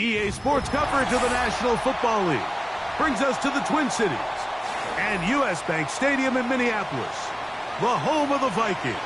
EA Sports coverage of the National Football League brings us to the Twin Cities and U.S. Bank Stadium in Minneapolis, the home of the Vikings.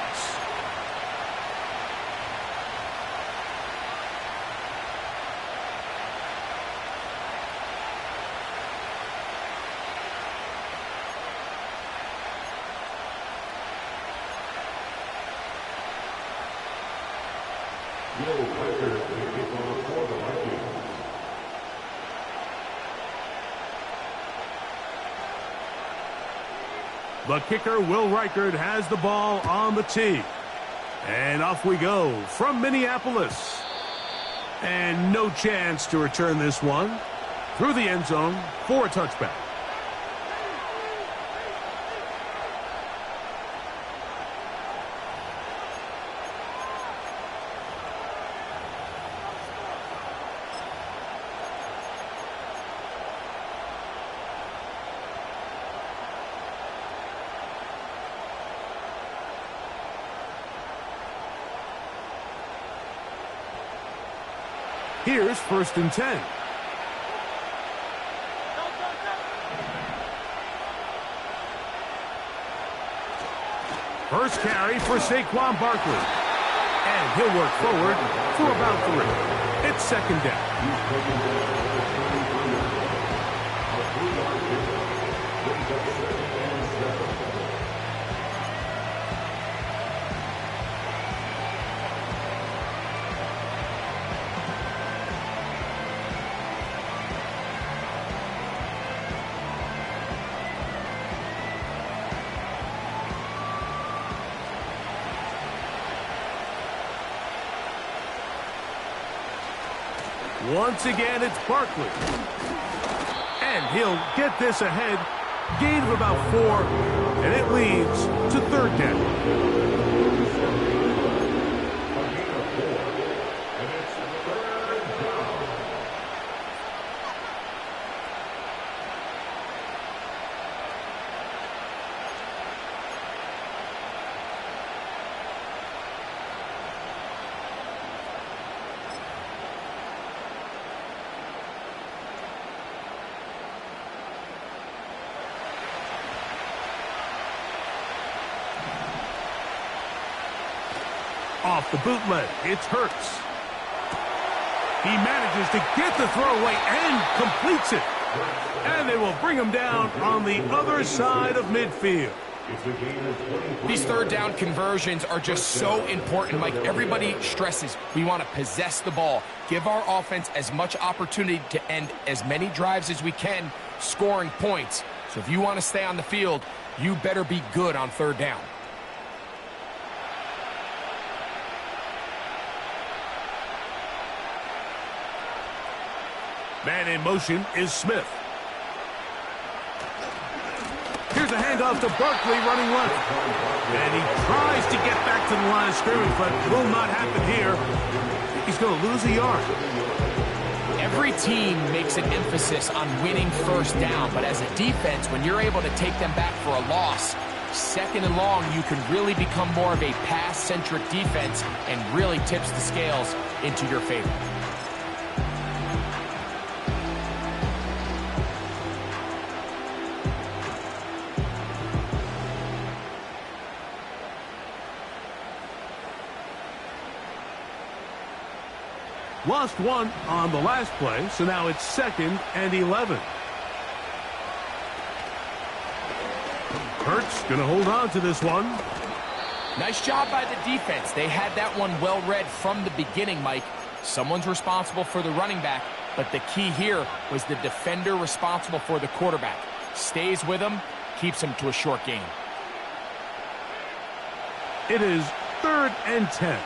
The kicker, Will Reichard, has the ball on the tee. And off we go from Minneapolis. And no chance to return this one through the end zone for a touchback. Here's 1st and 10. First carry for Saquon Barkley. And he'll work forward for about 3. It's 2nd down. Once again, it's Barkley. And he'll get this ahead. Gain of about 4. And it leads to 3rd down. Off the bootleg, it's Hurts. He manages to get the throw away and completes it. And they will bring him down on the other side of midfield. These 3rd down conversions are just so important, Mike. Everybody stresses we want to possess the ball, give our offense as much opportunity to end as many drives as we can, scoring points. So if you want to stay on the field, you better be good on 3rd down. Man in motion is Smith. Here's a handoff to Barkley running left. And he tries to get back to the line of scrimmage, but will not happen here. He's going to lose a yard. Every team makes an emphasis on winning 1st down, but as a defense, when you're able to take them back for a loss, 2nd and long, you can really become more of a pass-centric defense and really tips the scales into your favor. Lost 1 on the last play, so now it's 2nd and 11. Hurts going to hold on to this one. Nice job by the defense. They had that one well read from the beginning, Mike. Someone's responsible for the running back, but the key here was the defender responsible for the quarterback. Stays with him, keeps him to a short gain. It is 3rd and 10.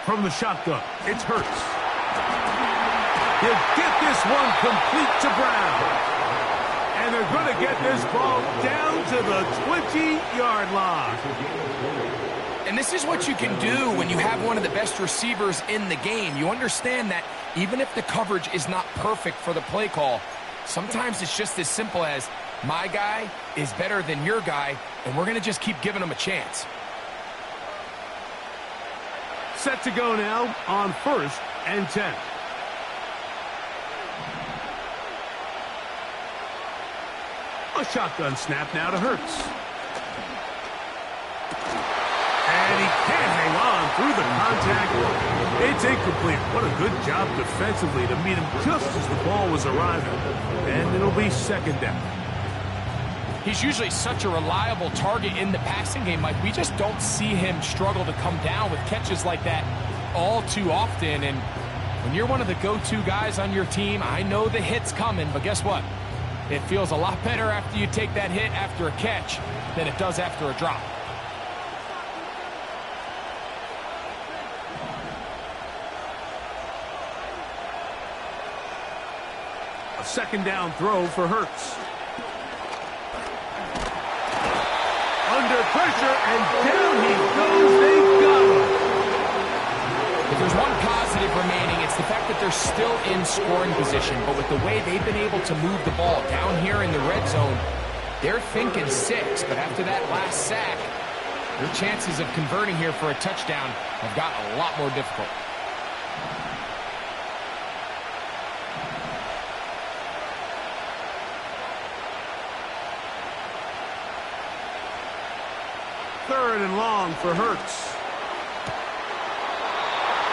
From the shotgun, it's Hurts. He'll get this one complete to Brown. And they're going to get this ball down to the 20-yard line. And this is what you can do when you have one of the best receivers in the game. You understand that even if the coverage is not perfect for the play call, sometimes it's just as simple as My guy is better than your guy, and we're going to just keep giving him a chance. Set to go now on 1st and 10. A shotgun snap now to Hurts. And he can't hang on through the contact. It's incomplete. What a good job defensively to meet him just as the ball was arriving. And it'll be 2nd down. He's usually such a reliable target in the passing game, Mike. We just don't see him struggle to come down with catches like that all too often. And when you're one of the go-to guys on your team, I know the hit's coming, but guess what? It feels a lot better after you take that hit after a catch than it does after a drop. A 2nd down throw for Hurts. Under pressure, and down he goes. They got him. If there's one positive remaining, it's the fact that they're still in scoring position. But with the way they've been able to move the ball down here in the red zone, they're thinking 6. But after that last sack, their chances of converting here for a touchdown have gotten a lot more difficult. Third and long for Hurts.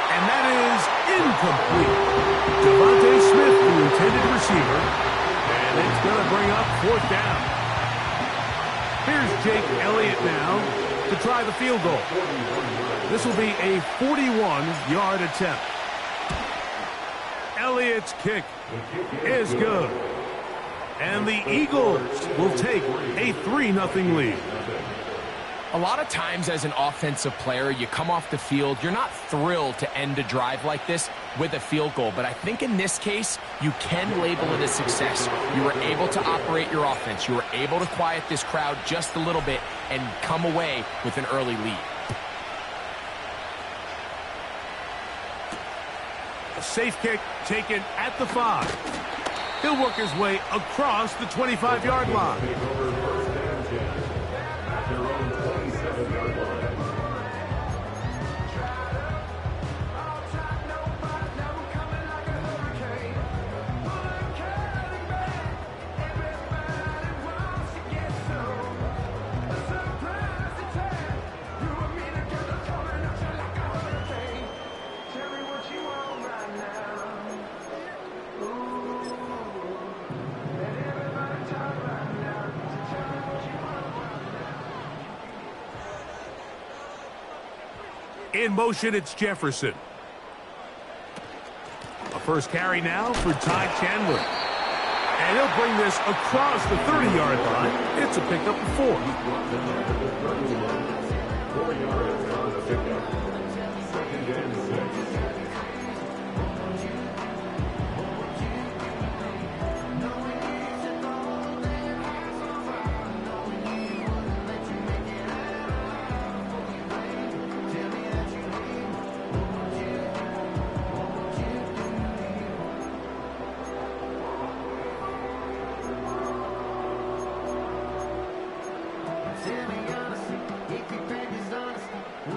And that is incomplete. Devontae Smith, the intended receiver. And it's going to bring up 4th down. Here's Jake Elliott now to try the field goal. This will be a 41-yard attempt. Elliott's kick is good. And the Eagles will take a 3-0 lead. A lot of times as an offensive player, you come off the field, you're not thrilled to end a drive like this with a field goal. But I think in this case, you can label it a success. You were able to operate your offense. You were able to quiet this crowd just a little bit and come away with an early lead. A safe kick taken at the 5. He'll work his way across the 25-yard line. In motion, it's Jefferson. A first carry now for Ty Chandler. And he'll bring this across the 30-yard line. It's a pickup of 4.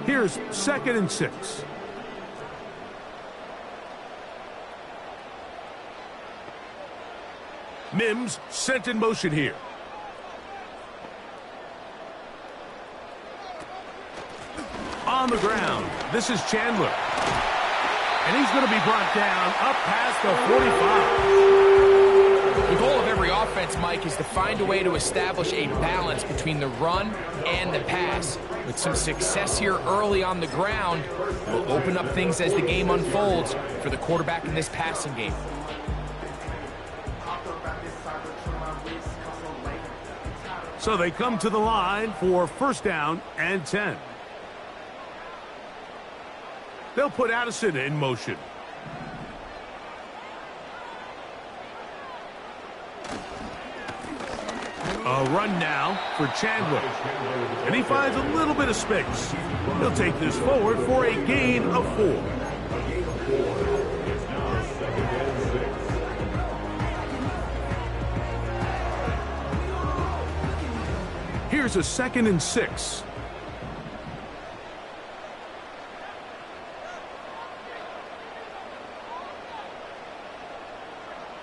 Here's 2nd and 6. Mims sent in motion here. On the ground, this is Chandler. And he's going to be brought down up past the 45. The goal of every offense, Mike, is to find a way to establish a balance between the run and the pass. With some success here early on the ground, will open up things as the game unfolds for the quarterback in this passing game. So they come to the line for 1st down and 10. They'll put Addison in motion. A run now for Chandler. And he finds a little bit of space. He'll take this forward for a gain of 4. Here's a 2nd and 6.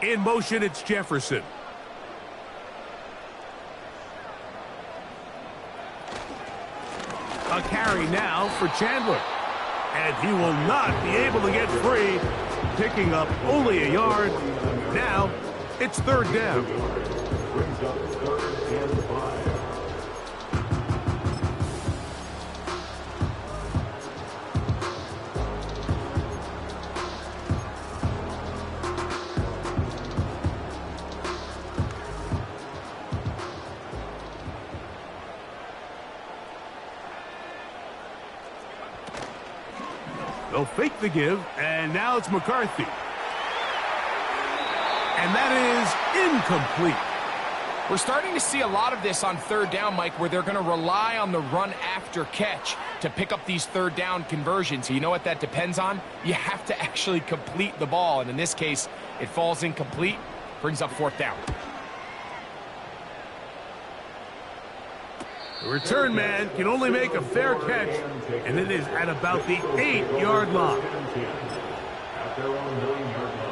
In motion, it's Jefferson. A carry now for Chandler. And he will not be able to get free, picking up only a yard. Now, it's 3rd down. Brings up 3rd and 5. They'll fake the give, and now it's McCarthy. And that is incomplete. We're starting to see a lot of this on 3rd down, Mike, where they're going to rely on the run after catch to pick up these 3rd down conversions. You know what that depends on? You have to actually complete the ball, and in this case, it falls incomplete, brings up 4th down. The return man can only make a fair catch, and it is at about the 8-yard line. At their own 9-yard line.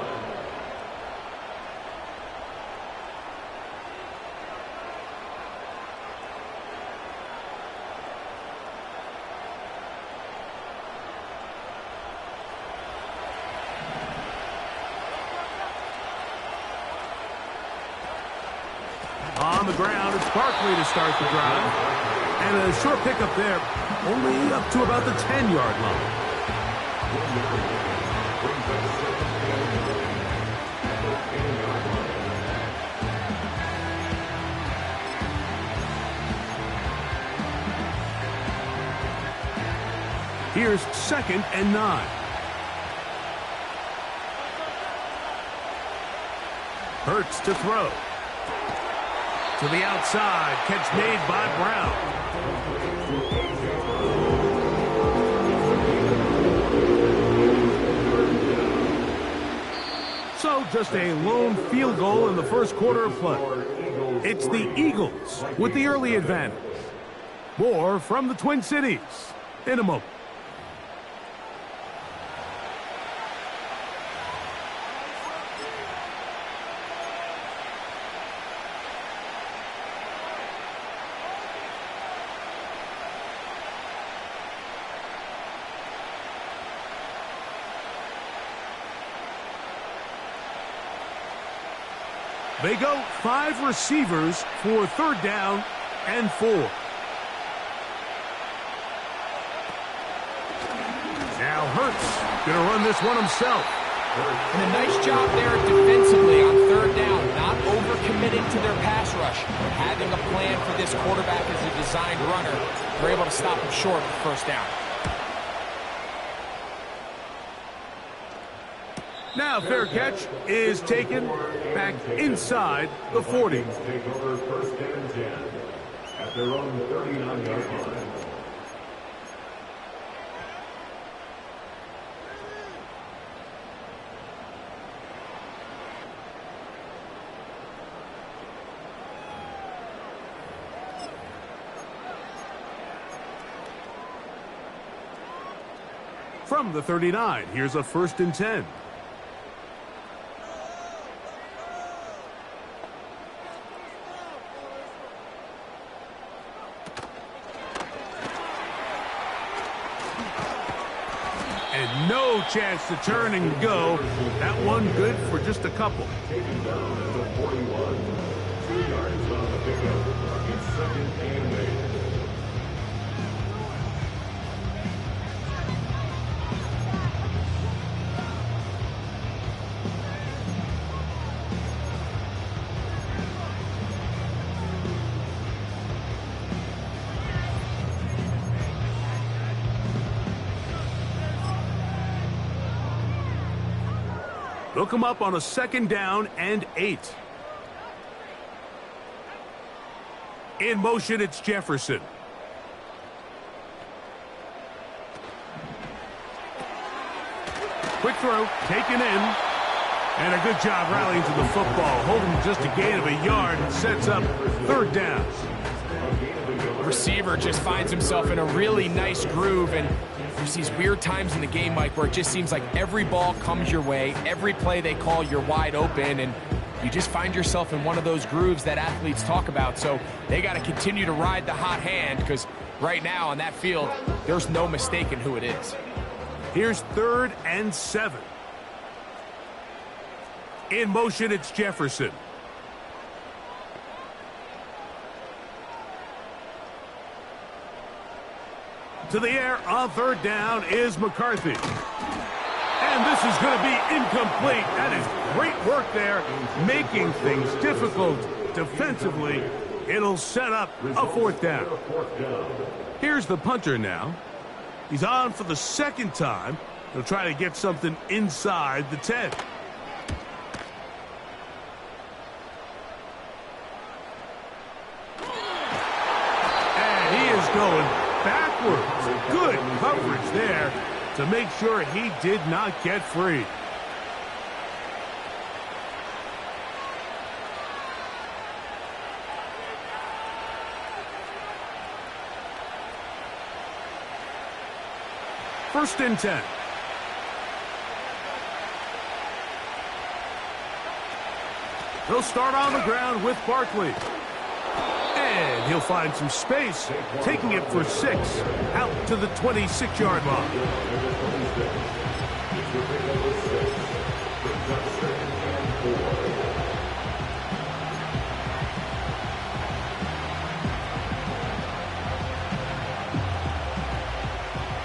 On the ground, it's Barkley to start the drive. And a short pickup there, only up to about the 10-yard line. Here's 2nd and 9. Hurts to throw. To the outside, catch made by Brown. So just a lone field goal in the first quarter of play. It's the Eagles with the early advantage. More from the Twin Cities in a moment. They go 5 receivers for 3rd down and 4. Now Hurts going to run this one himself. And a nice job there defensively on 3rd down, not overcommitting to their pass rush, having a plan for this quarterback as a designed runner. They're able to stop him short of 1st down. Now fair catch is taken back inside the 40. Take over 1st and 10 at their own 39-yard line. From the 39, here's a 1st and 10. And no chance to turn and go. That one good for just a couple. Taken down at the 41. 2 yards on the pickup. It's 2nd and 8. They'll come up on a 2nd down and 8. In motion, it's Jefferson. Quick throw, taken in. And a good job rallying to the football, holding just a gain of a yard and sets up 3rd down. A gain of a receiver just finds himself in a really nice groove, and there's these weird times in the game, Mike, where it just seems like every ball comes your way, every play they call, you're wide open, and you just find yourself in one of those grooves that athletes talk about. So they got to continue to ride the hot hand, because right now on that field, there's no mistaking who it is. Here's 3rd and 7. In motion, it's Jefferson. To the air on 3rd down is McCarthy. And this is going to be incomplete. That is great work there, making things difficult defensively. It'll set up a 4th down. Here's the punter now. He's on for the 2nd time. He'll try to get something inside the 10. And he is going backwards. Good coverage there to make sure he did not get free. First and 10. He'll start on the ground with Barkley. And he'll find some space, taking it for 6, out to the 26-yard line.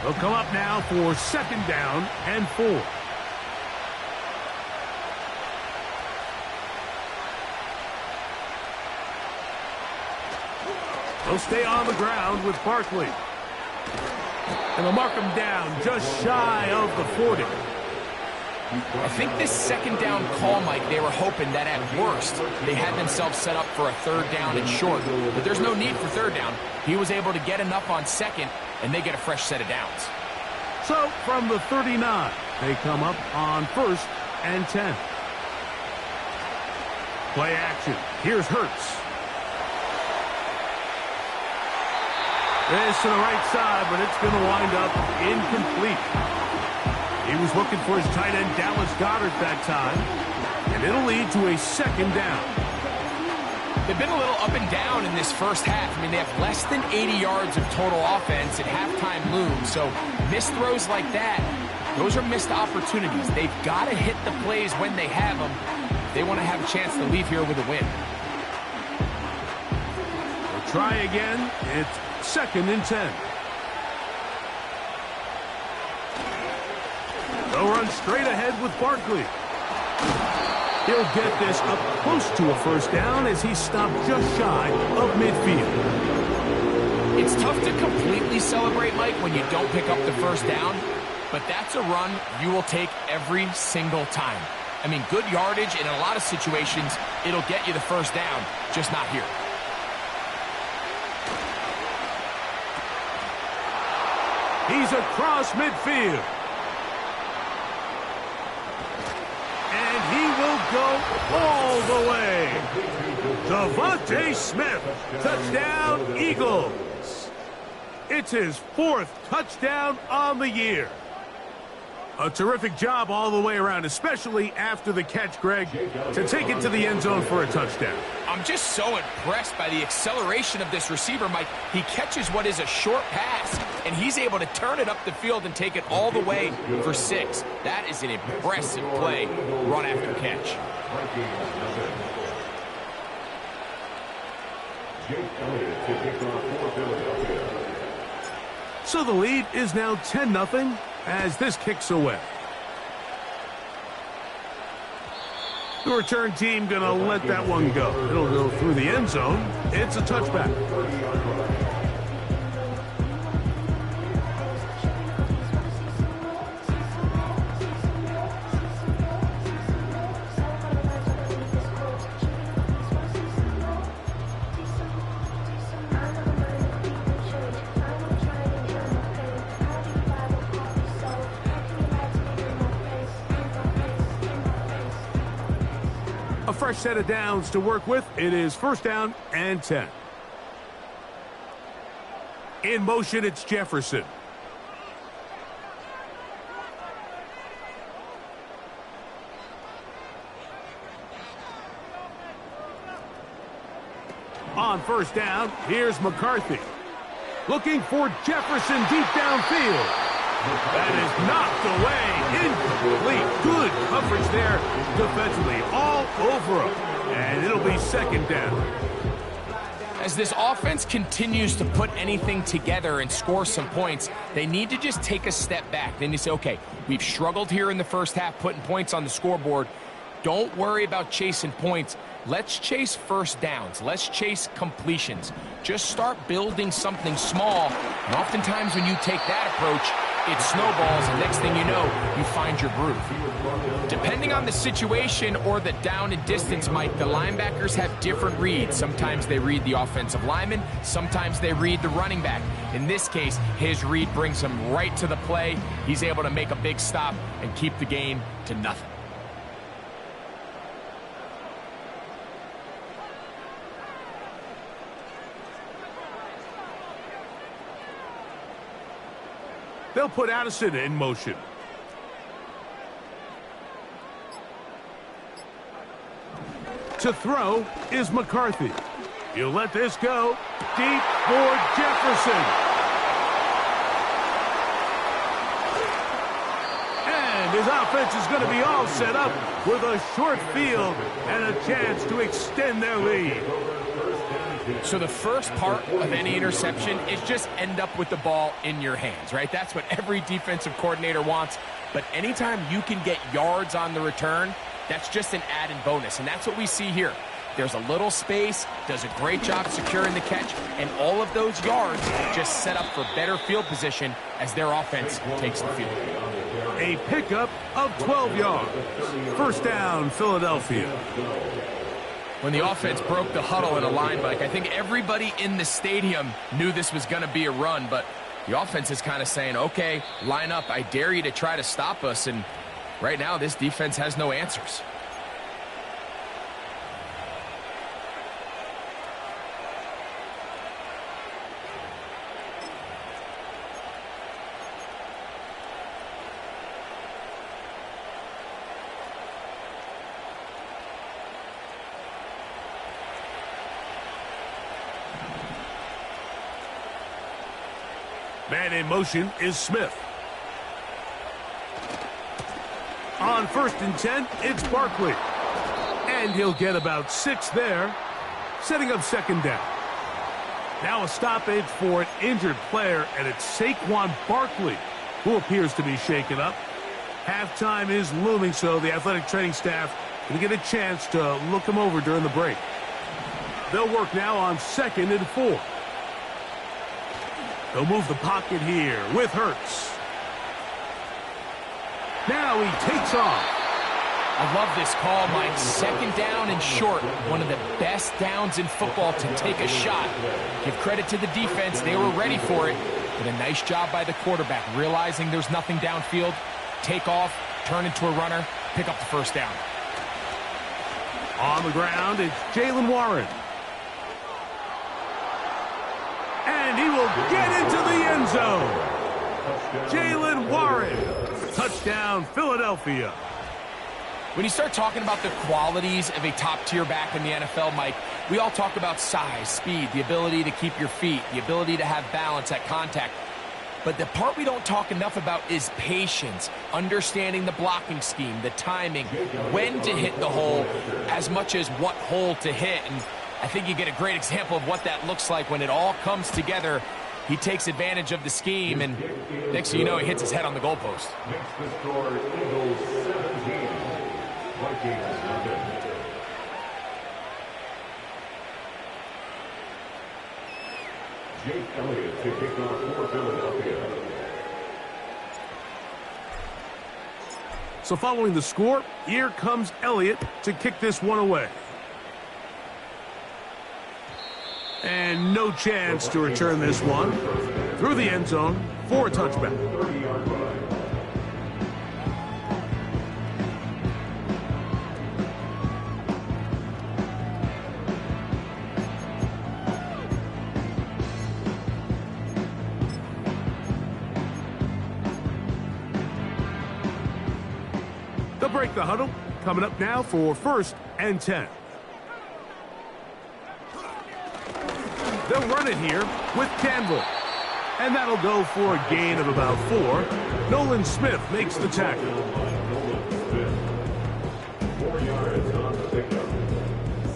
They'll come up now for 2nd down and 4. They'll stay on the ground with Barkley. And they'll mark him down just shy of the 40. I think this 2nd down call, Mike, they were hoping that at worst they had themselves set up for a 3rd down and short. But there's no need for 3rd down. He was able to get enough on 2nd, and they get a fresh set of downs. So from the 39, they come up on 1st and 10. Play action. Here's Hurts. This to the right side, but it's going to wind up incomplete. He was looking for his tight end, Dallas Goedert, that time. And it'll lead to a 2nd down. They've been a little up and down in this first half. I mean, they have less than 80 yards of total offense at halftime looms. So missed throws like that, those are missed opportunities. They've got to hit the plays when they have them. They want to have a chance to leave here with a win. They'll try again. It's 2nd and 10. They'll run straight ahead with Barkley. He'll get this up close to a 1st down as he's stopped just shy of midfield. It's tough to completely celebrate, Mike, when you don't pick up the 1st down, but that's a run you will take every single time. I mean, good yardage in a lot of situations, it'll get you the 1st down, just not here. He's across midfield. And he will go all the way. Devontae Smith, touchdown Eagles. It's his 4th touchdown on the year. A terrific job all the way around, especially after the catch, Greg, to take it to the end zone for a touchdown. I'm just so impressed by the acceleration of this receiver, Mike. He catches what is a short pass, and he's able to turn it up the field and take it all the way for 6. That is an impressive play, run after catch. So the lead is now 10-0 as this kicks away. The return team going to let that one go. It'll go through the end zone. It's a touchback. A fresh set of downs to work with. It is 1st down and 10. In motion, it's Jefferson. On first down, here's McCarthy. Looking for Jefferson deep downfield. That is knocked away. Incomplete. Good coverage there defensively. All over him. And it'll be second down. As this offense continues to put anything together and score some points, they need to just take a step back. Then you say, okay, we've struggled here in the first half putting points on the scoreboard. Don't worry about chasing points. Let's chase first downs. Let's chase completions. Just start building something small. And oftentimes when you take that approach, it snowballs, and next thing you know, you find your groove. Depending on the situation or the down and distance, Mike, the linebackers have different reads. Sometimes they read the offensive lineman. Sometimes they read the running back. In this case, his read brings him right to the play. He's able to make a big stop and keep the game to nothing. They'll put Addison in motion. To throw is McCarthy. He'll let this go. Deep for Jefferson. And his offense is going to be all set up with a short field and a chance to extend their lead. So the first part of any interception is just end up with the ball in your hands, right? That's what every defensive coordinator wants. But anytime you can get yards on the return, that's just an added bonus. And that's what we see here. There's a little space, does a great job securing the catch, and all of those yards just set up for better field position as their offense takes the field. A pickup of 12 yards. First down, Philadelphia. When the offense broke the huddle in a line, Mike, I think everybody in the stadium knew this was going to be a run, but the offense is kind of saying, okay, line up. I dare you to try to stop us, and right now this defense has no answers. Man in motion is Smith. On 1st and 10, it's Barkley. And he'll get about 6 there, setting up second down. Now a stoppage for an injured player, and it's Saquon Barkley who appears to be shaken up. Halftime is looming, so the athletic training staff will get a chance to look him over during the break. They'll work now on 2nd and 4. They'll move the pocket here with Hurts. Now he takes off. I love this call, Mike. 2nd down and short. One of the best downs in football to take a shot. Give credit to the defense. They were ready for it. But a nice job by the quarterback, realizing there's nothing downfield. Take off, turn into a runner, pick up the first down. On the ground, it's Jaylen Warren. And he will get into the end zone. Jaylen Warren. Touchdown, Philadelphia. When you start talking about the qualities of a top-tier back in the NFL, Mike, we all talk about size, speed, the ability to keep your feet, the ability to have balance at contact. But the part we don't talk enough about is patience, understanding the blocking scheme, the timing, when to hit the hole, as much as what hole to hit. And I think you get a great example of what that looks like when it all comes together. He takes advantage of the scheme, and next thing you know, he hits his head on the goalpost. Makes the score Eagles 17, Vikings nothing. Jake Elliott to kick off for Philadelphia. So following the score, here comes Elliott to kick this one away. And no chance to return this one through the end zone for a touchback. 30-yard line. They'll break the huddle. Coming up now for 1st and 10. They'll run it here with Campbell. And that'll go for a gain of about 4. Nolan Smith makes the tackle. 4 yards on the pickup.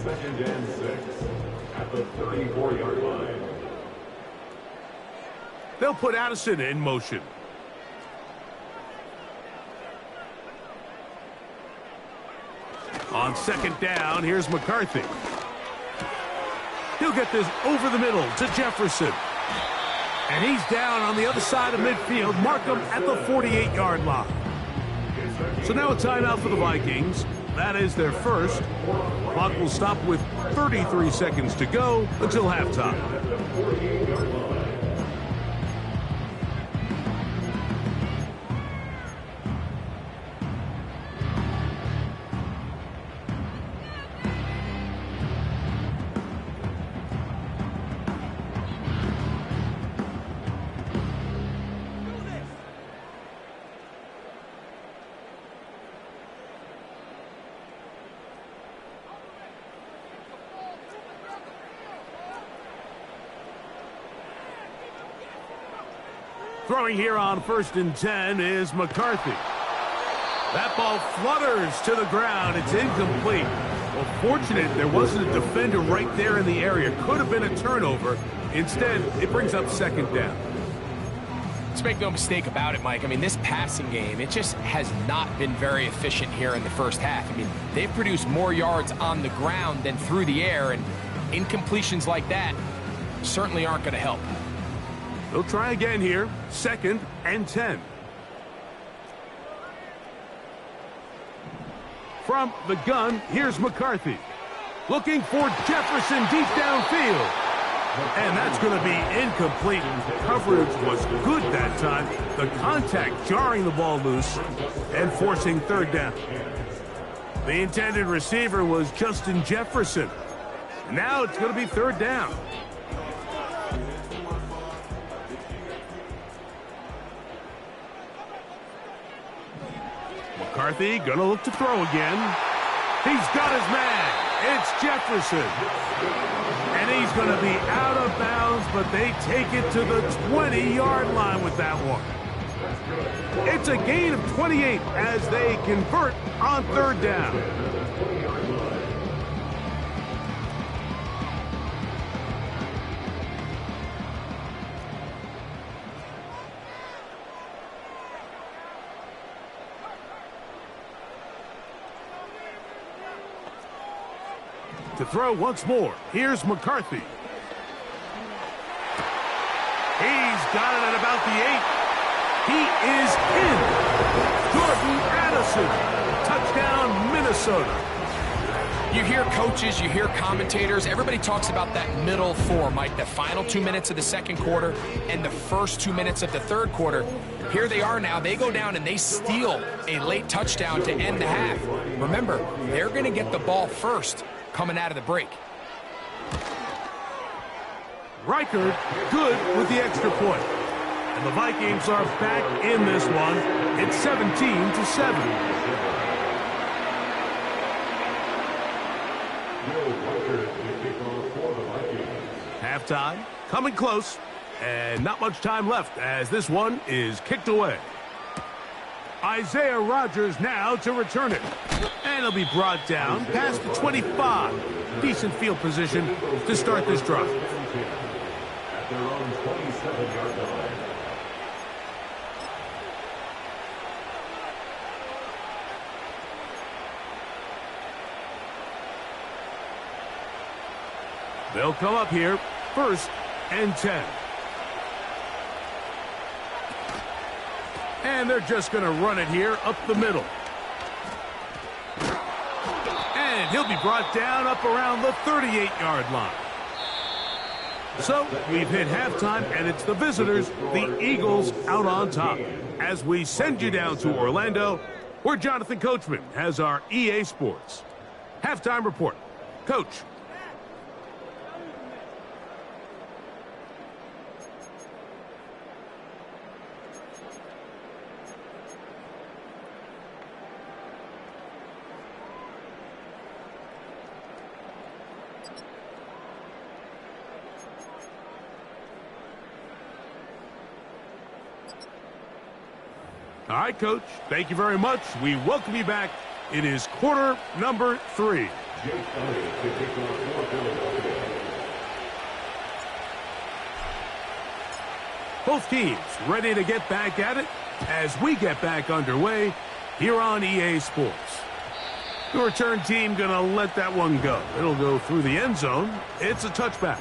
2nd and 6 at the 34-yard line. They'll put Addison in motion. On 2nd down, here's McCarthy. He'll get this over the middle to Jefferson. And he's down on the other side of midfield. Mark him at the 48-yard line. So now a timeout for the Vikings. That is their first. Clock will stop with 33 seconds to go until halftime. Throwing here on 1st and 10 is McCarthy. That ball flutters to the ground. It's incomplete. Well, fortunate there wasn't a defender right there in the area. Could have been a turnover. Instead, it brings up 2nd down. Let's make no mistake about it, Mike. I mean, this passing game, it just has not been very efficient here in the first half. I mean, they've produced more yards on the ground than through the air, and incompletions like that certainly aren't going to help. They'll try again here. 2nd and 10. From the gun, here's McCarthy. Looking for Jefferson deep downfield. And that's going to be incomplete. Coverage was good that time. The contact jarring the ball loose and forcing 3rd down. The intended receiver was Justin Jefferson. Now it's going to be 3rd down. McCarthy gonna look to throw again. He's got his man. It's Jefferson. And he's gonna be out of bounds, but they take it to the 20-yard line with that one. It's a gain of 28 as they convert on 3rd down. To throw once more, here's McCarthy. He's got it at about the 8. He is in. Jordan Addison. Touchdown, Minnesota. You hear coaches, you hear commentators, everybody talks about that middle 4, Mike, the final 2 minutes of the 2nd quarter and the first 2 minutes of the 3rd quarter. Here they are now. They go down and they steal a late touchdown to end the half. Remember, they're going to get the ball first coming out of the break. Reichard good with the extra point. And the Vikings are back in this one. It's 17-7. Halftime, coming close, and not much time left as this one is kicked away. Isaiah Rodgers now to return it. And it'll be brought down past the 25. Decent field position to start this drive. At their own 27-yard line. They'll come up here, 1st and 10. And they're just going to run it here up the middle. And he'll be brought down up around the 38-yard line. So we've hit halftime, and it's the visitors, the Eagles, out on top. As we send you down to Orlando, where Jonathan Coachman has our EA Sports halftime report. Coach. All right, Coach. Thank you very much. We welcome you back. It is quarter number 3. Both teams ready to get back at it as we get back underway here on EA Sports. The return team going to let that one go. It'll go through the end zone. It's a touchback.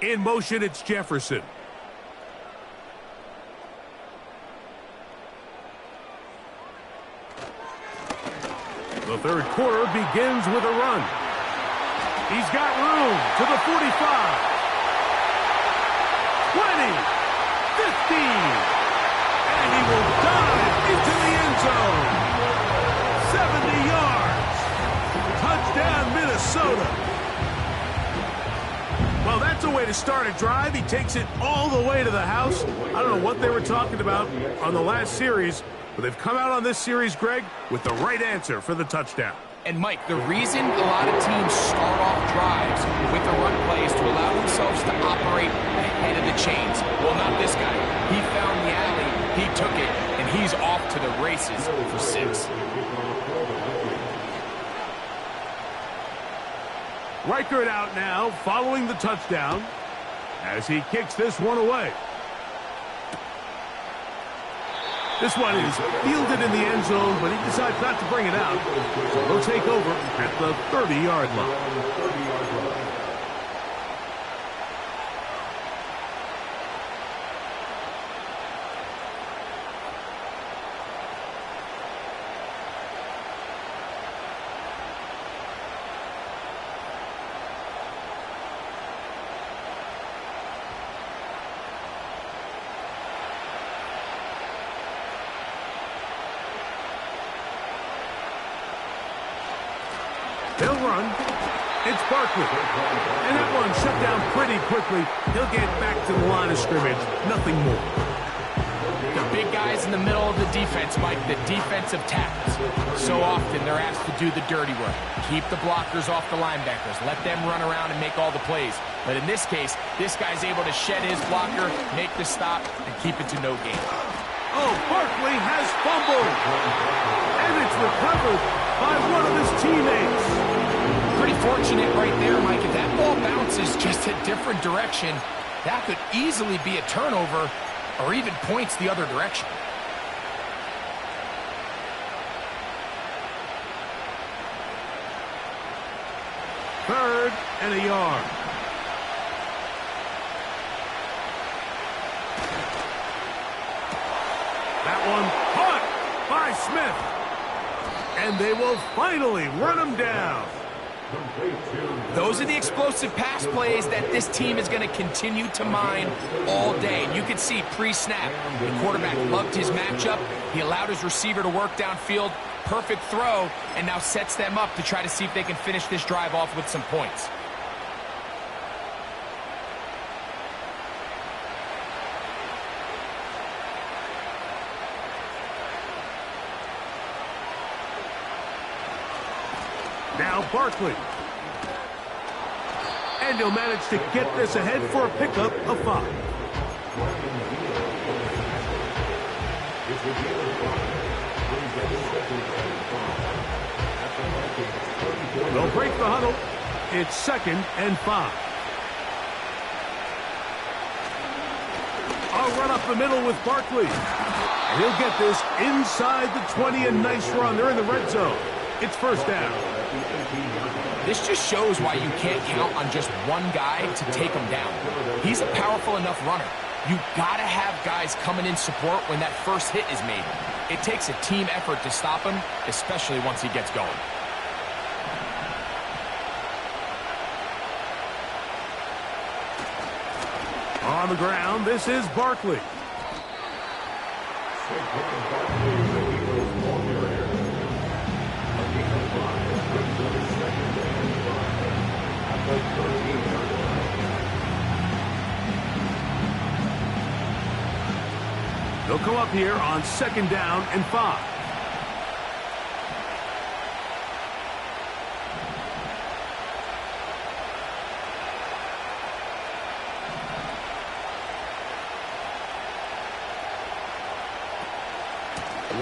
In motion, it's Jefferson. The third quarter begins with a run. He's got room to the 45. 20. 15. And he will dive into the end zone. 70 yards. Touchdown, Minnesota. Well, that's a way to start a drive. He takes it all the way to the house. I don't know what they were talking about on the last series, but they've come out on this series, Greg, with the right answer for the touchdown. And, Mike, the reason a lot of teams start off drives with the run plays to allow themselves to operate ahead of the chains. Well, not this guy. He found the alley, he took it, and he's off to the races for 6. Reichert out now, following the touchdown, as he kicks this one away. This one is fielded in the end zone, but he decides not to bring it out. So he'll take over at the 30-yard line. They'll run. It's Barkley. And that one shut down pretty quickly. He'll get back to the line of scrimmage. Nothing more. The big guys in the middle of the defense, Mike, the defensive tackles. So often they're asked to do the dirty work. Keep the blockers off the linebackers. Let them run around and make all the plays. But in this case, this guy's able to shed his blocker, make the stop, and keep it to no gain. Oh, Barkley has fumbled. And it's recovered by one of his teammates. Pretty fortunate right there, Mike. If that ball bounces just a different direction, that could easily be a turnover or even points the other direction. Third and a yard. That one caught by Smith. And they will finally run him down. Those are the explosive pass plays that this team is going to continue to mine all day. And you can see pre-snap, the quarterback loved his matchup. He allowed his receiver to work downfield. Perfect throw, and now sets them up to try to see if they can finish this drive off with some points. Now Barkley. And he'll manage to get this ahead for a pickup of 5. They'll break the huddle. It's 2nd and 5. I'll run up the middle with Barkley. And he'll get this inside the 20, and nice run. They're in the red zone. It's 1st down. This just shows why you can't count on just one guy to take him down. He's a powerful enough runner. You gotta have guys coming in support when that first hit is made. It takes a team effort to stop him, especially once he gets going. On the ground, this is Barkley. They'll come up here on 2nd down and 5.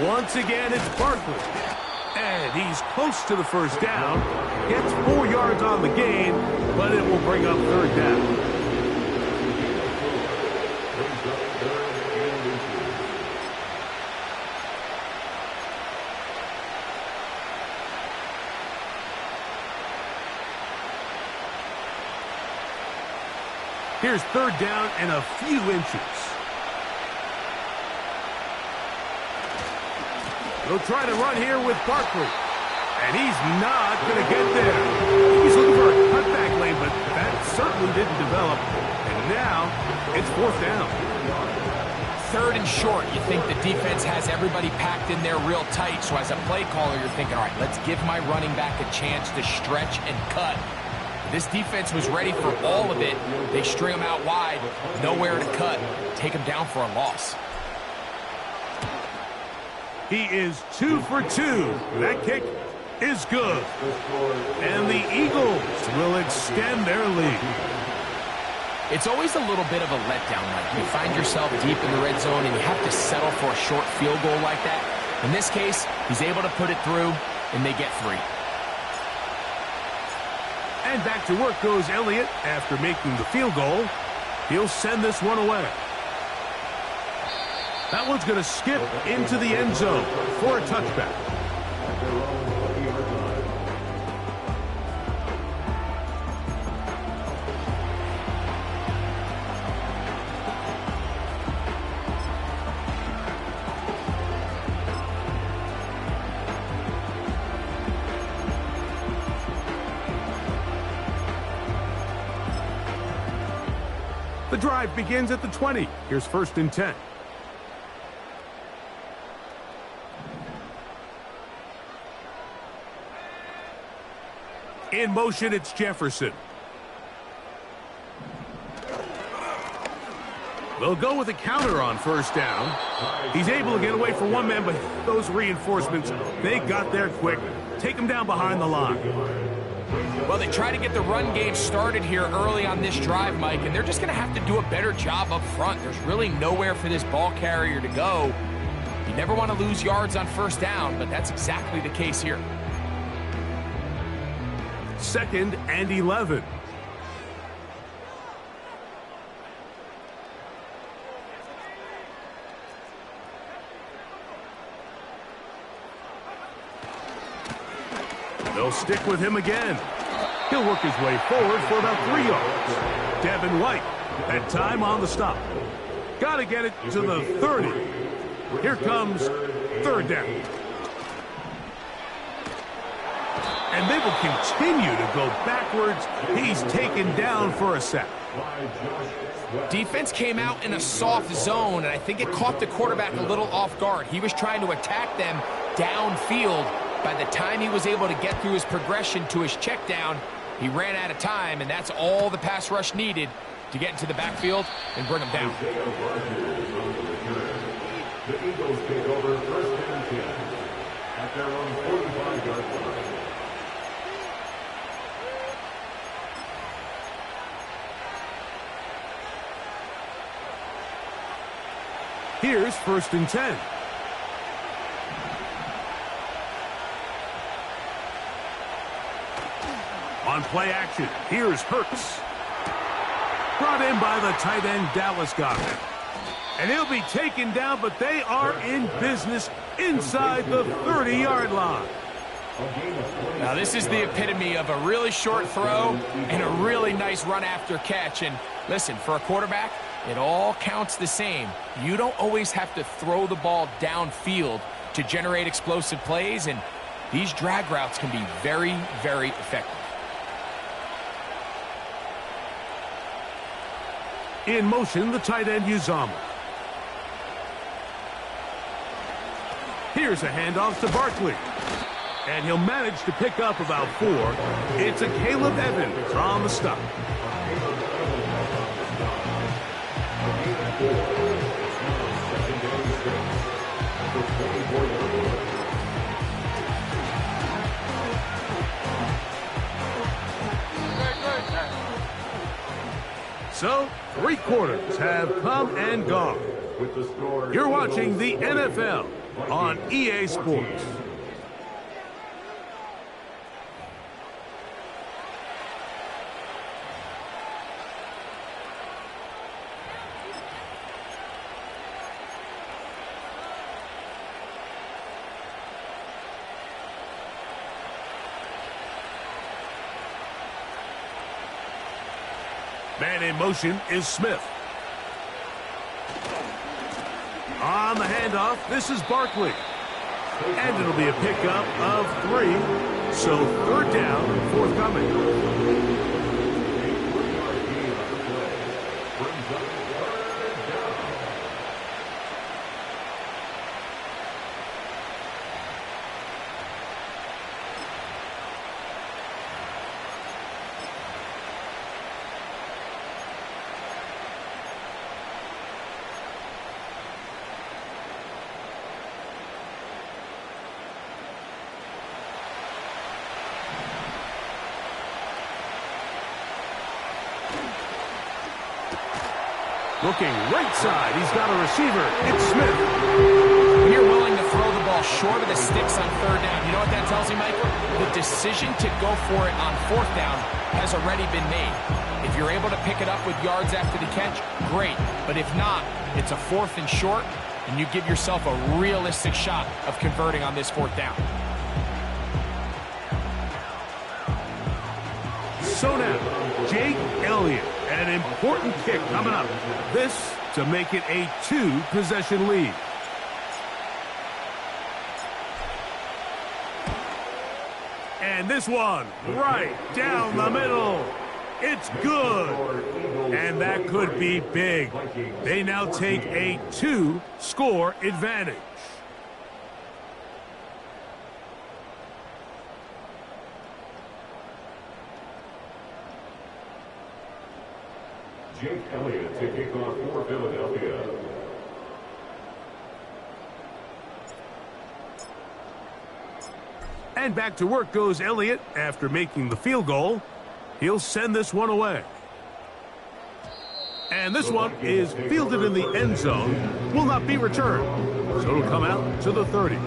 Once again, it's Barkley. And he's close to the 1st down. Gets 4 yards on the gain, but it will bring up 3rd down. Here's 3rd down and a few inches. They'll try to run here with Barkley. And he's not going to get there. He's looking for a cutback lane, but that certainly didn't develop. And now it's 4th down. 3rd and short. You think the defense has everybody packed in there real tight. So as a play caller, you're thinking, all right, let's give my running back a chance to stretch and cut. This defense was ready for all of it. They string him out wide, nowhere to cut. Take him down for a loss. He is 2 for 2. That kick is good. And the Eagles will extend their lead. It's always a little bit of a letdown. Like you find yourself deep in the red zone and you have to settle for a short field goal like that. In this case, he's able to put it through, and they get 3. And back to work goes Elliott after making the field goal. He'll send this one away. That one's going to skip into the end zone for a touchback. The drive begins at the 20. Here's 1st and 10. In motion, it's Jefferson. They'll go with a counter on 1st down. He's able to get away for one man, but those reinforcements, they got there quick. Take him down behind the line. Well, they try to get the run game started here early on this drive, Mike, and they're just going to have to do a better job up front. There's really nowhere for this ball carrier to go. You never want to lose yards on 1st down, but that's exactly the case here. 2nd and 11. They'll stick with him again. He'll work his way forward for about 3 yards. Devin White, that time on the stop. Got to get it to the 30. Here comes 3rd down. And they will continue to go backwards. He's taken down for a sack. Defense came out in a soft zone, and I think it caught the quarterback a little off guard. He was trying to attack them downfield. By the time he was able to get through his progression to his check down, he ran out of time, and that's all the pass rush needed to get into the backfield and bring him down. The Eagles take over 1st and 10 at their own 45-yard line. Here's 1st and 10. On play action, here's Hurts. Brought in by the tight end Dallas Goedert. And he'll be taken down, but they are in business inside the 30-yard line. Now, this is the epitome of a really short throw and a really nice run after catch. And listen, for a quarterback, it all counts the same. You don't always have to throw the ball downfield to generate explosive plays, and these drag routes can be very, very effective. In motion, the tight end Uzama. Here's a handoff to Barkley. And he'll manage to pick up about 4. It's a Caleb Evans on the stop. at the 24-yard line. So, 3 quarters have come and gone. With the score, You're watching the NFL on EA Sports. Man in motion is Smith. On the handoff, this is Barkley. And it'll be a pickup of 3. So 3rd down, forthcoming. a 3-yard gain on the play. Brings up 3rd down. Looking right side, he's got a receiver. It's Smith. When you're willing to throw the ball short of the sticks on 3rd down, you know what that tells you, Mike? The decision to go for it on 4th down has already been made. If you're able to pick it up with yards after the catch, great. But if not, it's a 4th and short, and you give yourself a realistic shot of converting on this 4th down. So now, Jake Elliott, an important kick coming up. This to make it a 2-possession lead. And this one, right down the middle. It's good. And that could be big. They now take a 2-score advantage. Jake Elliott to kick off for Philadelphia. And back to work goes Elliott after making the field goal. He'll send this one away. And this one is fielded in the end zone. Will not be returned. So it'll come out to the 30.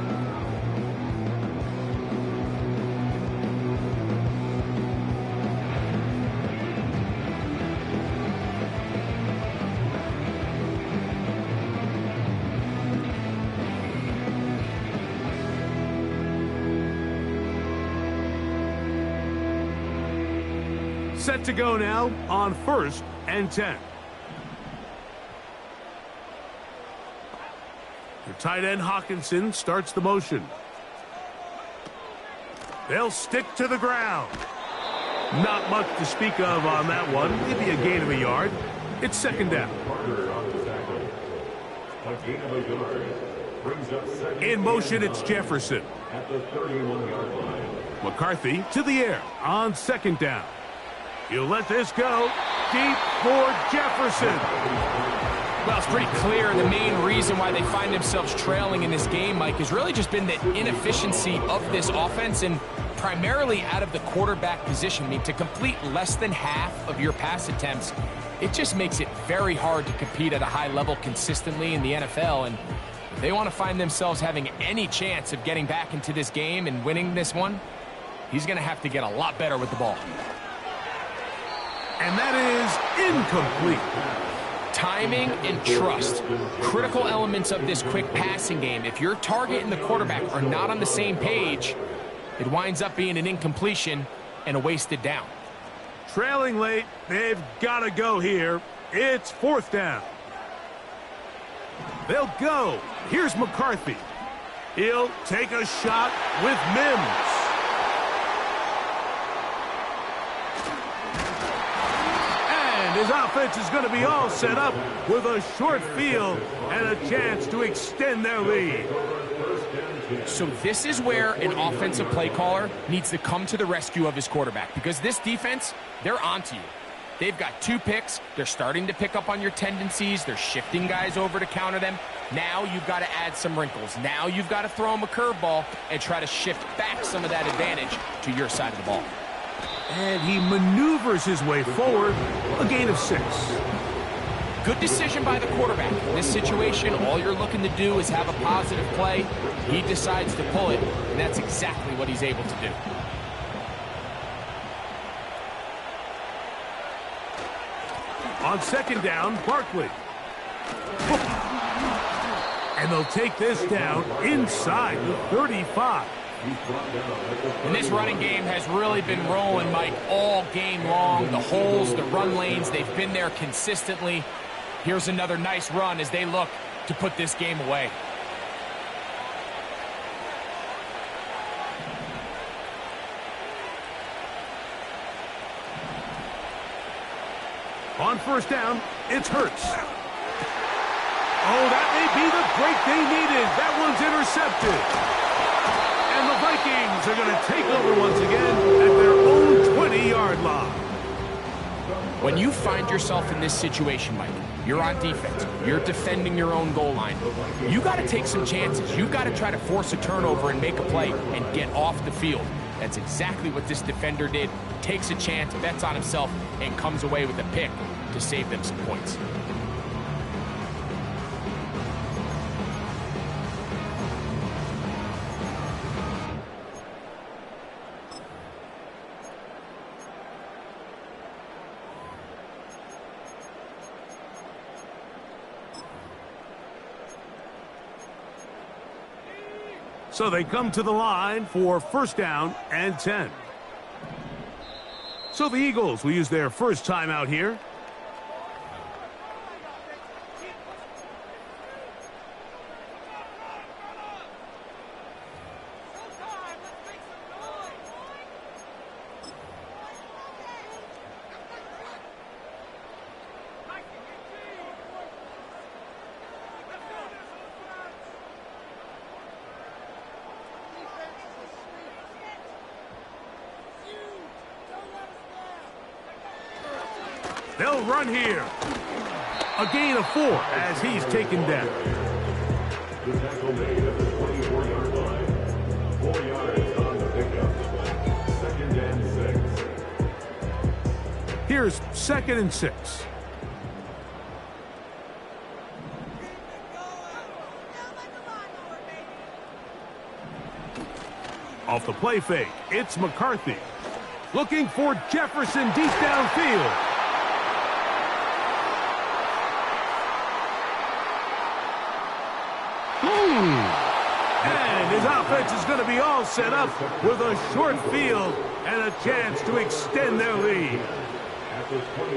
Set to go now on 1st and 10. The tight end Hawkinson starts the motion. They'll stick to the ground. Not much to speak of on that one. Maybe a gain of a yard. It's 2nd down. Carter on the tackle. A gain of a yard. Brings up 2nd. In motion, it's Jefferson. At the 31-yard line. McCarthy to the air on 2nd down. He'll let this go deep for Jefferson. Well, it's pretty clear the main reason why they find themselves trailing in this game, Mike, has really just been the inefficiency of this offense and primarily out of the quarterback position. I mean, to complete less than half of your pass attempts, it just makes it very hard to compete at a high level consistently in the NFL. And if they want to find themselves having any chance of getting back into this game and winning this one, he's going to have to get a lot better with the ball. And that is incomplete. Timing and trust, critical elements of this quick passing game. If your target and the quarterback are not on the same page, it winds up being an incompletion and a wasted down. Trailing late, they've got to go here. It's 4th down. They'll go. Here's McCarthy. He'll take a shot with Mims. His offense is going to be all set up with a short field and a chance to extend their lead. So this is where an offensive play caller needs to come to the rescue of his quarterback, because this defense, they're onto you. They've got 2 picks. They're starting to pick up on your tendencies. They're shifting guys over to counter them. Now you've got to add some wrinkles. Now you've got to throw them a curveball and try to shift back some of that advantage to your side of the ball. And he maneuvers his way forward, a gain of 6. Good decision by the quarterback. In this situation, all you're looking to do is have a positive play. He decides to pull it, and that's exactly what he's able to do. On 2nd down, Barkley. And they'll take this down inside the 35. And this running game has really been rolling, Mike, all game long. The holes, the run lanes, they've been there consistently. Here's another nice run as they look to put this game away. On 1st down, it's Hurts. Oh, that may be the break they needed. That one's intercepted. And the Vikings are going to take over once again at their own 20-yard line. When you find yourself in this situation, Mike, you're on defense, you're defending your own goal line, you got to take some chances. You got to try to force a turnover and make a play and get off the field. That's exactly what this defender did. Takes a chance, bets on himself, and comes away with a pick to save them some points. So they come to the line for 1st down and 10. So the Eagles will use their first timeout here. They'll run here. A gain of 4 as he's taken down. The tackle made at the 24-yard line. 4 yards on the pickup. 2nd and 6. Here's 2nd and 6. Off the play fake, it's McCarthy. Looking for Jefferson deep downfield. And his offense is going to be all set up with a short field and a chance to extend their lead.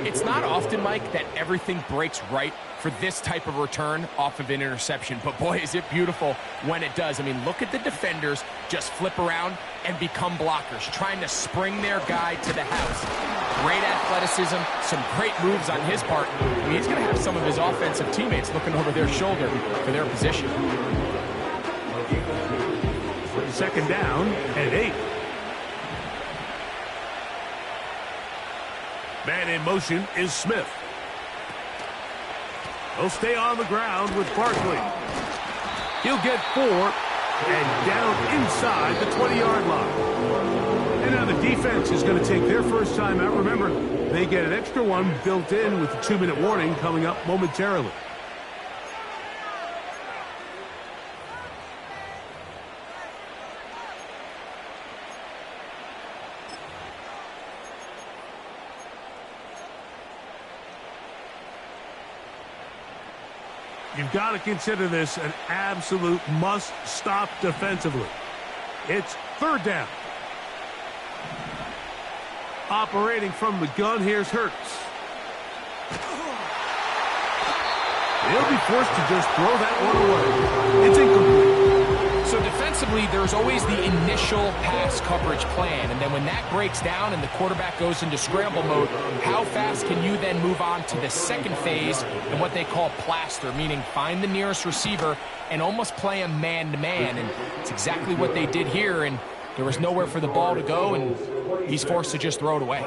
It's not often, Mike, that everything breaks right for this type of return off of an interception. But, boy, is it beautiful when it does. I mean, look at the defenders just flip around and become blockers, trying to spring their guy to the house. Great athleticism, some great moves on his part. I mean, he's going to have some of his offensive teammates looking over their shoulder for their position. 2nd down and 8. Man in motion is Smith. He'll stay on the ground with Barkley. He'll get 4 and down inside the 20-yard line. And now the defense is going to take their first time out. Remember, they get an extra one built in with the 2-minute warning coming up momentarily. You've got to consider this an absolute must-stop defensively. It's 3rd down. Operating from the gun, here's Hurts. They'll be forced to just throw that one away. It's incomplete. So defensively, there's always the initial pass coverage plan, and then when that breaks down and the quarterback goes into scramble mode, how fast can you then move on to the second phase and what they call plaster, meaning find the nearest receiver and almost play him man-to-man, and it's exactly what they did here, and there was nowhere for the ball to go, and he's forced to just throw it away.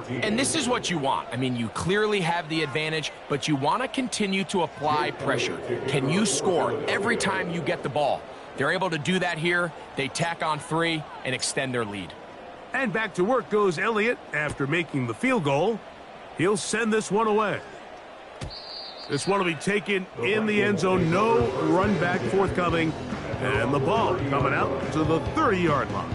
And this is what you want. I mean, you clearly have the advantage, but you want to continue to apply pressure. Can you score every time you get the ball? They're able to do that here. They tack on 3 and extend their lead. And back to work goes Elliott after making the field goal. He'll send this one away. This one will be taken in the end zone. No run back forthcoming. And the ball coming out to the 30-yard line.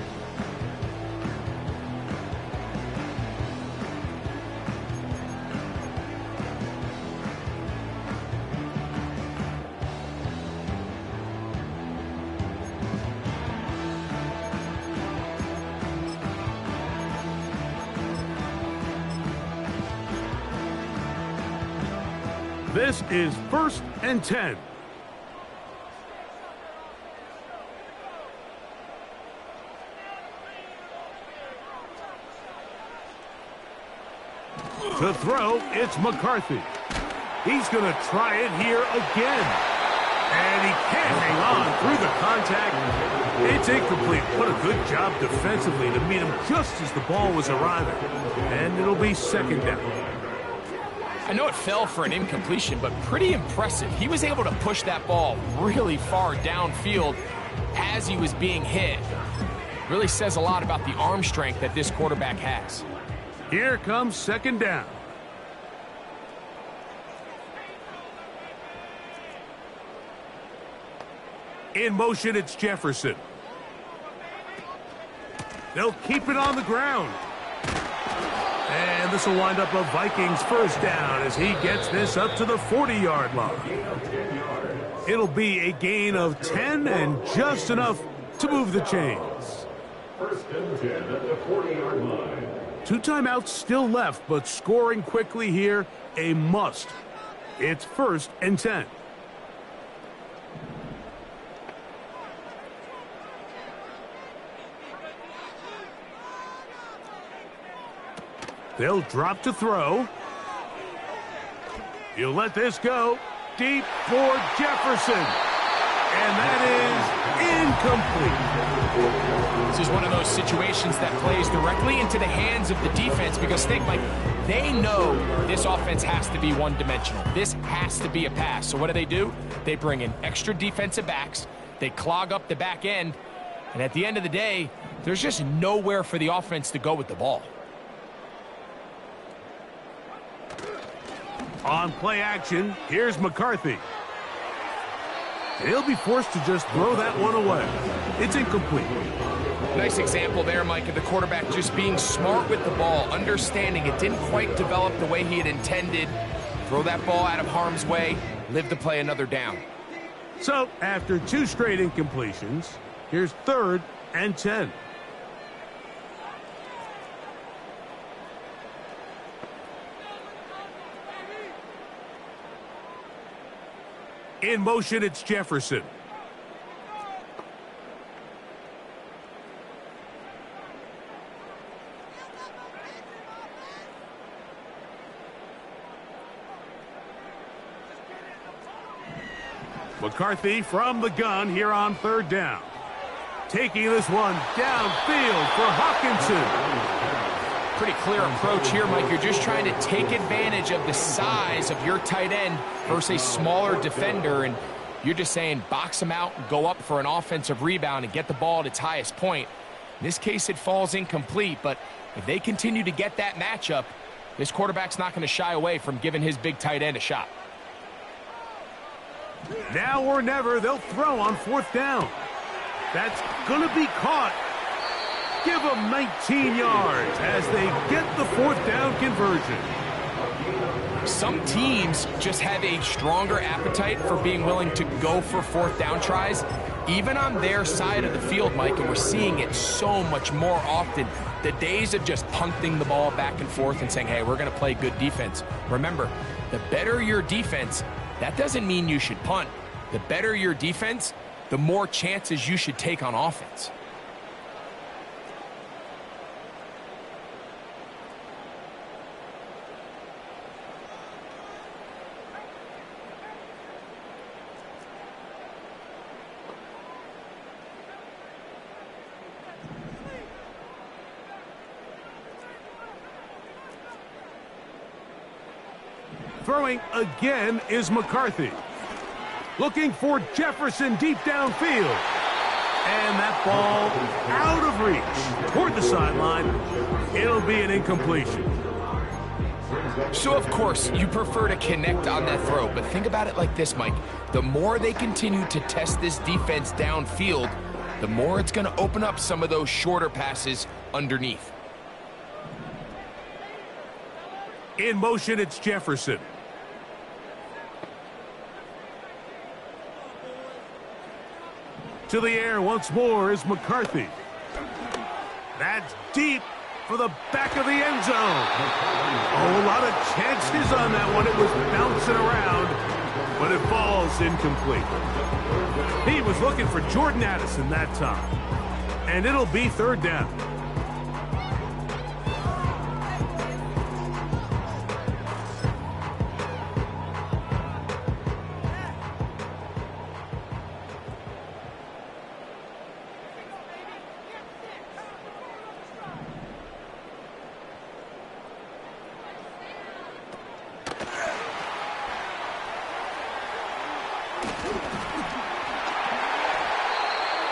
This is 1st and 10. To throw, it's McCarthy. He's going to try it here again. And he can't hang on through the contact. It's incomplete. What a good job defensively to meet him just as the ball was arriving. And it'll be 2nd down. I know it fell for an incompletion, but pretty impressive. He was able to push that ball really far downfield as he was being hit. Really says a lot about the arm strength that this quarterback has. Here comes 2nd down. In motion, it's Jefferson. They'll keep it on the ground. And this will wind up a Vikings 1st down as he gets this up to the 40-yard line. It'll be a gain of 10 and just enough to move the chains. 1st and 10 at the 40-yard line. 2 timeouts still left, but scoring quickly here, a must. It's 1st and 10. They'll drop to throw. He'll let this go. Deep for Jefferson. And that is incomplete. This is one of those situations that plays directly into the hands of the defense because think, like, they know this offense has to be one-dimensional. This has to be a pass. So what do? They bring in extra defensive backs. They clog up the back end. And at the end of the day, there's just nowhere for the offense to go with the ball. On play action, here's McCarthy. He'll be forced to just throw that one away. It's incomplete. Nice example there, Mike, of the quarterback just being smart with the ball, understanding it didn't quite develop the way he had intended. Throw that ball out of harm's way, live to play another down. So, after 2 straight incompletions, here's 3rd and 10. In motion, it's Jefferson. McCarthy from the gun here on 3rd down. Taking this one downfield for Hawkinson. Pretty clear approach here, Mike. You're just trying to take advantage of the size of your tight end versus a smaller defender, and you're just saying box him out and go up for an offensive rebound and get the ball at its highest point. In this case, it falls incomplete, but if they continue to get that matchup, this quarterback's not going to shy away from giving his big tight end a shot. Now or never, they'll throw on 4th down. That's going to be caught. Give them 19 yards as they get the 4th down conversion. Some teams just have a stronger appetite for being willing to go for 4th down tries, even on their side of the field, Mike, and we're seeing it so much more often. The days of just punting the ball back and forth and saying, hey, we're going to play good defense. Remember, the better your defense, that doesn't mean you should punt. The better your defense, the more chances you should take on offense. Throwing again is McCarthy. Looking for Jefferson deep downfield. And that ball out of reach toward the sideline. It'll be an incompletion. So, of course, you prefer to connect on that throw, but think about it like this, Mike. The more they continue to test this defense downfield, the more it's going to open up some of those shorter passes underneath. In motion, it's Jefferson. To the air once more is McCarthy. That's deep for the back of the end zone. Oh, a lot of chances on that one. It was bouncing around, but it falls incomplete. He was looking for Jordan Addison that time. And it'll be third down.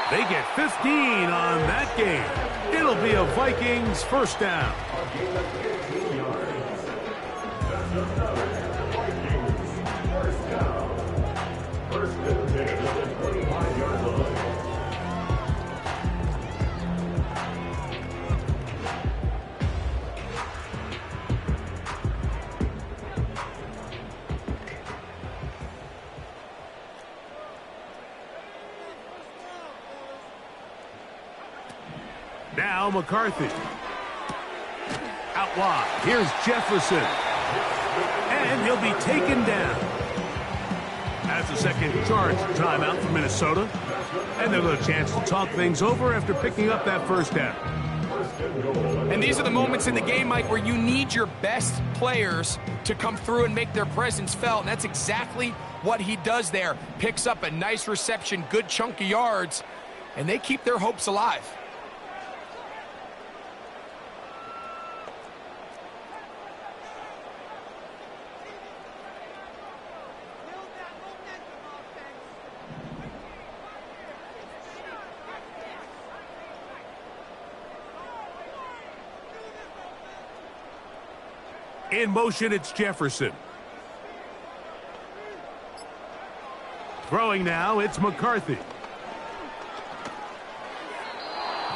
They get 15 on that game. It'll be a Vikings first down. First and 10 at the 25-yard line. Now McCarthy. Out wide. Here's Jefferson. And he'll be taken down. That's a second charge timeout for Minnesota. And they'll get a chance to talk things over after picking up that first down. And these are the moments in the game, Mike, where you need your best players to come through and make their presence felt. And that's exactly what he does there. Picks up a nice reception, good chunk of yards, and they keep their hopes alive. In motion, it's Jefferson. Throwing now, it's McCarthy.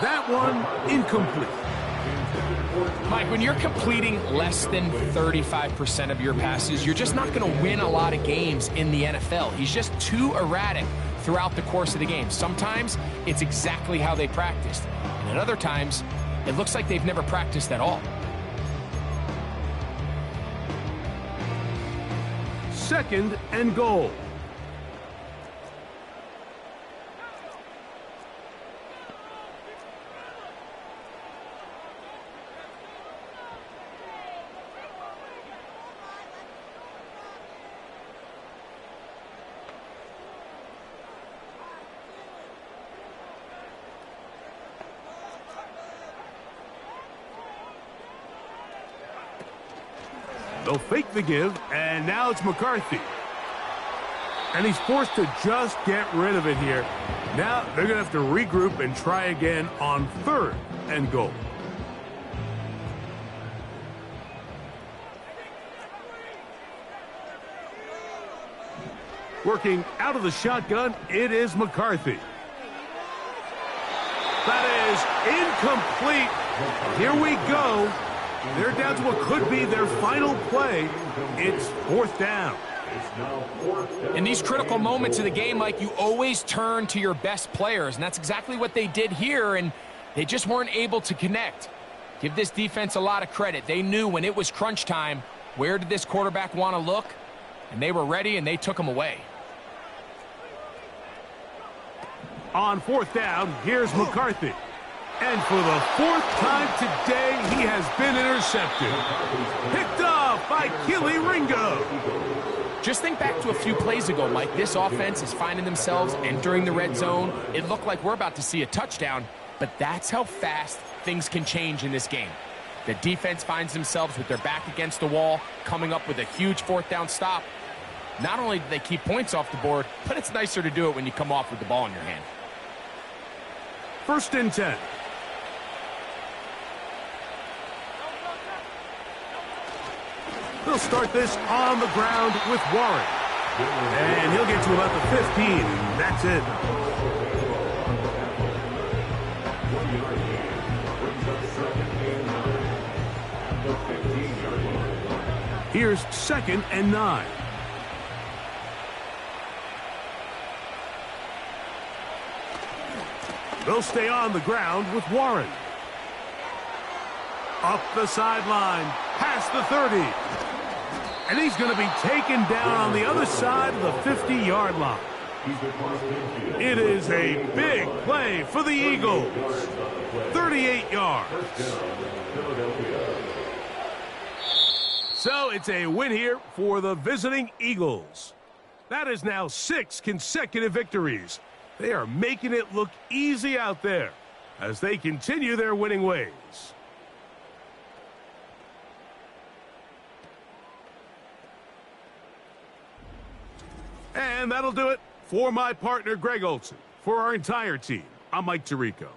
That one incomplete. Mike, when you're completing less than 35% of your passes, you're just not going to win a lot of games in the NFL. He's just too erratic throughout the course of the game. Sometimes it's exactly how they practiced. And at other times, it looks like they've never practiced at all. Second and goal. They'll fake the give, and now it's McCarthy. And he's forced to just get rid of it here. Now they're going to have to regroup and try again on third and goal. Working out of the shotgun, it is McCarthy. That is incomplete. Here we go. They're down to what could be their final play. It's fourth down. In these critical moments of the game, Mike, you always turn to your best players, and that's exactly what they did here, and they just weren't able to connect. Give this defense a lot of credit. They knew when it was crunch time, where did this quarterback want to look, and they were ready, and they took him away. On fourth down, here's McCarthy. And for the fourth time today, he has been intercepted. Picked off by Keely Ringo. Just think back to a few plays ago, Mike. This offense is finding themselves entering the red zone. It looked like we're about to see a touchdown, but that's how fast things can change in this game. The defense finds themselves with their back against the wall, coming up with a huge fourth down stop. Not only do they keep points off the board, but it's nicer to do it when you come off with the ball in your hand. 1st and 10. They'll start this on the ground with Warren. And he'll get to about the 15. That's it. Here's 2nd and 9. They'll stay on the ground with Warren. Up the sideline, past the 30. And he's going to be taken down on the other side of the 50-yard line. It is a big play for the Eagles. 38 yards. So it's a win here for the visiting Eagles. That is now 6 consecutive victories. They are making it look easy out there as they continue their winning ways. And that'll do it for my partner, Greg Olson. For our entire team, I'm Mike Tirico.